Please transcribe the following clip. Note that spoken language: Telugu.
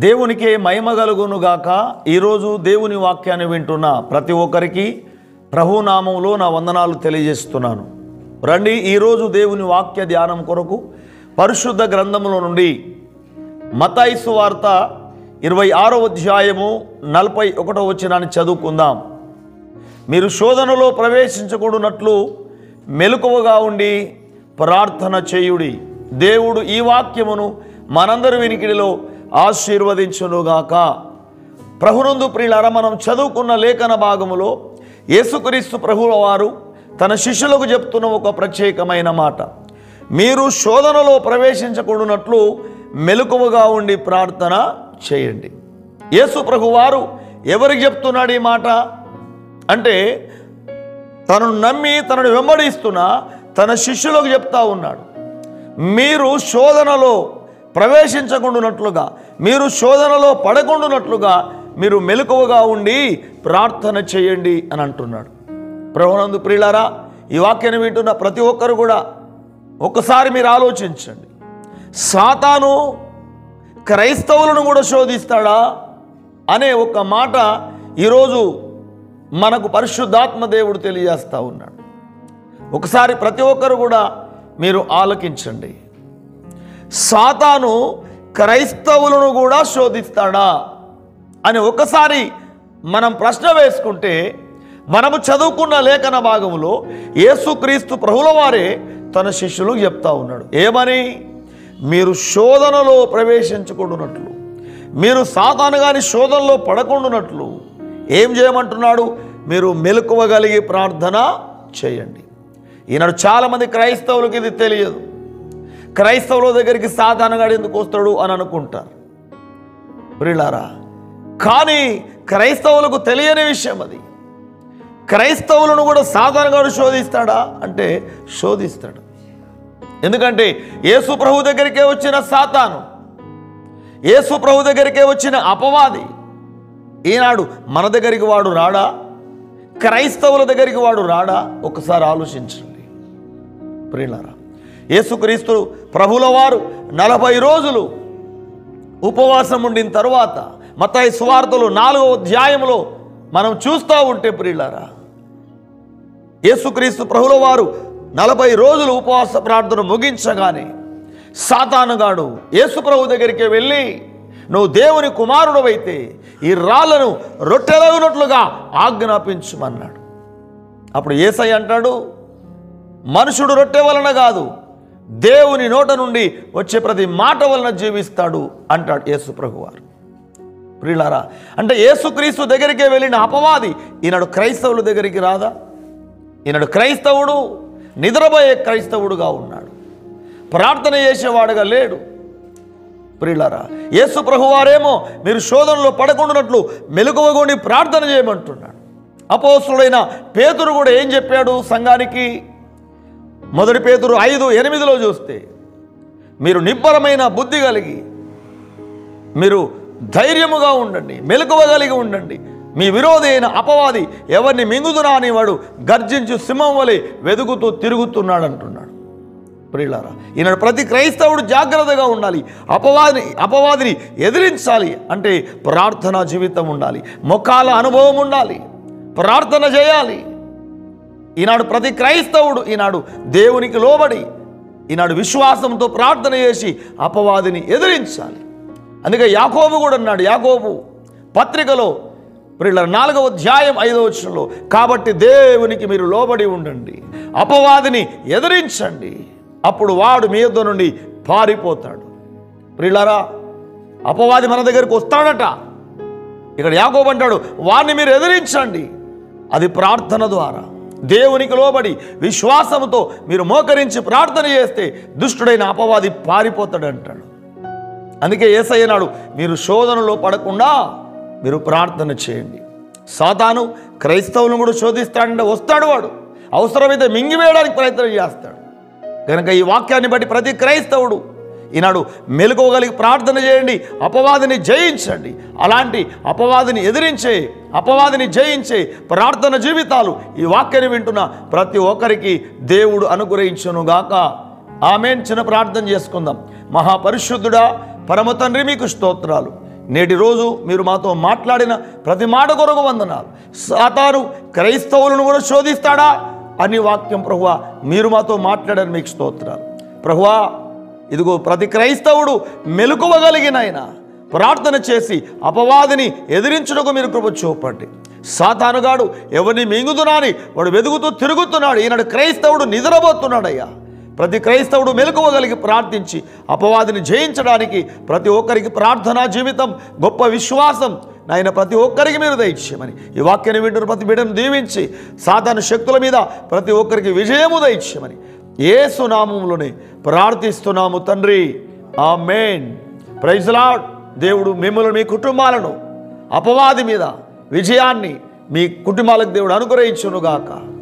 దేవునికే మహిమ కలుగునుగాక. ఈరోజు దేవుని వాక్యాన్ని వింటున్న ప్రతి ఒక్కరికి ప్రభునామంలో నా వందనాలు తెలియజేస్తున్నాను. రండి, ఈరోజు దేవుని వాక్య ధ్యానం కొరకు పరిశుద్ధ గ్రంథములో నుండి మత్తయి సువార్త 26వ అధ్యాయము 41వ వచనాన్ని చదువుకుందాం. మీరు శోధనలో ప్రవేశించకూడనట్లు మెలకువగా ఉండి ప్రార్థన చేయుడి. దేవుడు ఈ వాక్యమును మనందరి వినికిడిలో ఆశీర్వదించునుగాక. ప్రభునందు ప్రియులారా, మనం చదువుకున్న లేఖన భాగములో యేసుక్రీస్తు ప్రభువు వారు తన శిష్యులకు చెప్తున్న ఒక ప్రత్యేకమైన మాట, మీరు శోధనలో ప్రవేశించకూడనట్లు మెలకువగా ఉండి ప్రార్థన చేయండి. యేసు ప్రభువారు ఎవరికి చెప్తున్నాడు ఈ మాట అంటే, తనను నమ్మి తనను వెంబడిస్తున్న తన శిష్యులకు చెప్తా ఉన్నాడు. మీరు శోధనలో ప్రవేశించకుండానట్లుగా, మీరు శోధనలో పడకుండానట్లుగా మీరు మెలకువగా ఉండి ప్రార్థన చేయండి అని అంటున్నాడు. ప్రభునందు ప్రియులారా, ఈ వాక్యాన్ని వింటున్న ప్రతి ఒక్కరు కూడా ఒక్కసారి మీరు ఆలోచించండి. సాతాను క్రైస్తవులను కూడా శోధిస్తాడా అనే ఒక మాట ఈరోజు మనకు పరిశుద్ధాత్మ దేవుడు తెలియజేస్తూ ఉన్నాడు. ఒకసారి ప్రతి ఒక్కరు కూడా మీరు ఆలకించండి. సాతాను క్రైస్తవులను కూడా శోధిస్తాడా అని ఒకసారి మనం ప్రశ్న వేసుకుంటే, మనము చదువుకున్న లేఖన భాగంలో యేసుక్రీస్తు ప్రభుల వారే తన శిష్యులకు చెప్తా ఉన్నాడు. ఏమని? మీరు శోధనలో ప్రవేశించకుండానట్లు, మీరు సాతాను గాని శోధనలో పడకుండానట్లు ఏం చేయమంటున్నాడు? మీరు మెలకువగలిగి ప్రార్థన చేయండి. ఈనాడు చాలామంది క్రైస్తవులకు ఇది తెలియదు. క్రైస్తవుల దగ్గరికి సాతానుగాడు ఎందుకు వస్తాడు అని అనుకుంటారు ప్రియులారా. కానీ క్రైస్తవులకు తెలియని విషయం అది. క్రైస్తవులను కూడా సాతానుగాడు శోధిస్తాడా అంటే శోధిస్తాడు. ఎందుకంటే యేసు ప్రభు దగ్గరికే వచ్చిన సాతాను, యేసు ప్రభు దగ్గరికే వచ్చిన అపవాది ఈనాడు మన దగ్గరికి వాడు రాడా? క్రైస్తవుల దగ్గరికి వాడు రాడా? ఒకసారి ఆలోచించండి ప్రియులారా. యేసుక్రీస్తు ప్రభుల వారు 40 రోజులు ఉపవాసం ఉండిన తరువాత మత్తయి సువార్తలో 4వ అధ్యాయంలో మనం చూస్తూ ఉంటే ప్రియులారా, యేసుక్రీస్తు ప్రభుల వారు 40 రోజులు ఉపవాస ప్రార్థన ముగించగానే సాతానుగాడు యేసు ప్రభు దగ్గరికి వెళ్ళి, నువ్వు దేవుని కుమారుడవైతే ఈ రాళ్లను రొట్టెలవునట్లుగా ఆజ్ఞాపించమన్నాడు. అప్పుడు యేసయ్య అంటాడు, మనుషుడు రొట్టె వలన కాదు, దేవుని నోట నుండి వచ్చే ప్రతి మాట వలన జీవిస్తాడు అంటాడు యేసు ప్రభువారు. ప్రియులారా, అంటే యేసుక్రీస్తు దగ్గరికే వెళ్ళిన అపవాది ఈనాడు క్రైస్తవుల దగ్గరికి రాదా? ఈనాడు క్రైస్తవుడు నిద్రపోయే క్రైస్తవుడుగా ఉన్నాడు, ప్రార్థన చేసేవాడుగా లేడు. ప్రియులారా, యేసు ప్రభువారేమో మీరు శోధనలో పడకుండానట్లు మెలకువగొని ప్రార్థన చేయమంటున్నాడు. అపోస్తుడైన పేతురు కూడా ఏం చెప్పాడు సంఘానికి? 1 పేతురు 5:8 చూస్తే, మీరు నిబ్బరమైన బుద్ధి కలిగి మీరు ధైర్యముగా ఉండండి, మెలకువగలిగి ఉండండి. మీ విరోధి అయిన అపవాది ఎవరిని మింగుదునా అని వాడు గర్జించు సింహం వలె వెదుగుతూ తిరుగుతున్నాడు అంటున్నాడు. ప్రియులారా, ఈనాడు ప్రతి క్రైస్తవుడు జాగ్రత్తగా ఉండాలి. అపవాదిని ఎదిరించాలి అంటే ప్రార్థనా జీవితం ఉండాలి, మొక్కాల అనుభవం ఉండాలి, ప్రార్థన చేయాలి. ఈనాడు ప్రతి క్రైస్తవుడు ఈనాడు దేవునికి లోబడి ఈనాడు విశ్వాసంతో ప్రార్థన చేసి అపవాదిని ఎదిరించాలి. అందుకే యాకోబు కూడా అన్నాడు, యాకోబు పత్రికలో ప్రియులారా 4వ అధ్యాయం 5వ వచనంలో, కాబట్టి దేవునికి మీరు లోబడి ఉండండి, అపవాదిని ఎదిరించండి, అప్పుడు వాడు మీ యొద్ద నుండి పారిపోతాడు. ప్రియులారా, అపవాది మన దగ్గరికి వస్తాడట. ఇక్కడ యాకోబు అంటాడు, వాడిని మీరు ఎదిరించండి. అది ప్రార్థన ద్వారా దేవునికి లోబడి విశ్వాసంతో మీరు మోకరించి ప్రార్థన చేస్తే దుష్టుడైన అపవాది పారిపోతాడు అంటాడు. అందుకే యేసయ్య అన్నాడు, మీరు శోధనలో పడకుండా మీరు ప్రార్థన చేయండి. సాతాను క్రైస్తవులను కూడా శోధిస్తాడంటే వస్తాడు, వాడు అవసరమైతే మింగివేయడానికి ప్రయత్నం చేస్తాడు. కనుక ఈ వాక్యాన్ని బట్టి ప్రతి క్రైస్తవుడు ఈనాడు మెలకువగలిగి ప్రార్థన చేయండి, అపవాదిని జయించండి. అలాంటి అపవాదిని జయించే ప్రార్థన జీవితాలు ఈ వాక్యాన్ని వింటున్న ప్రతి ఒక్కరికి దేవుడు అనుగ్రహించునుగాక. ఆమేన్. చిన్న ప్రార్థన చేసుకుందాం. మహాపరిశుద్ధుడా, పరమ తండ్రి, మీకు స్తోత్రాలు. నేటి రోజు మీరు మాతో మాట్లాడిన ప్రతి మాట కొరకు వందనాలు. సాతాను క్రైస్తవులను కూడా శోధిస్తాడా అని వాక్యం ప్రభువా మీరు మాతో మాట్లాడని మీకు స్తోత్రాలు. ప్రభువా ఇదిగో ప్రతి క్రైస్తవుడు మెలకువగలిగిన ఆయన ప్రార్థన చేసి అపవాదిని ఎదిరించుటకు మీరు కృప చూపండి. సాతానుగాడు ఎవరిని మింగుతున్నాని వాడు వెదుగుతూ తిరుగుతున్నాడు. ఈనాడు క్రైస్తవుడు నిద్రపోతున్నాడయ్యా. ప్రతి క్రైస్తవుడు మెలకువగలిగి ప్రార్థించి అపవాదిని జయించడానికి ప్రతి ఒక్కరికి ప్రార్థనా జీవితం, గొప్ప విశ్వాసం నాయన ప్రతి ఒక్కరికి మీరు దయచేయమని ఈ వాక్యాన్ని వింటున్న ప్రతి బిడ్డను దీవించి సాతాను శక్తుల మీద ప్రతి ఒక్కరికి విజయము దయచేయమని యేసు నామములోనే ప్రార్థిస్తున్నాము తండ్రి. ఆమేన్. Praise Lord. దేవుడు మిమ్మల్ని మీ కుటుంబాలను అపవాది మీద విజయాన్ని మీ కుటుంబాలకు దేవుడు అనుగ్రహించునుగాక.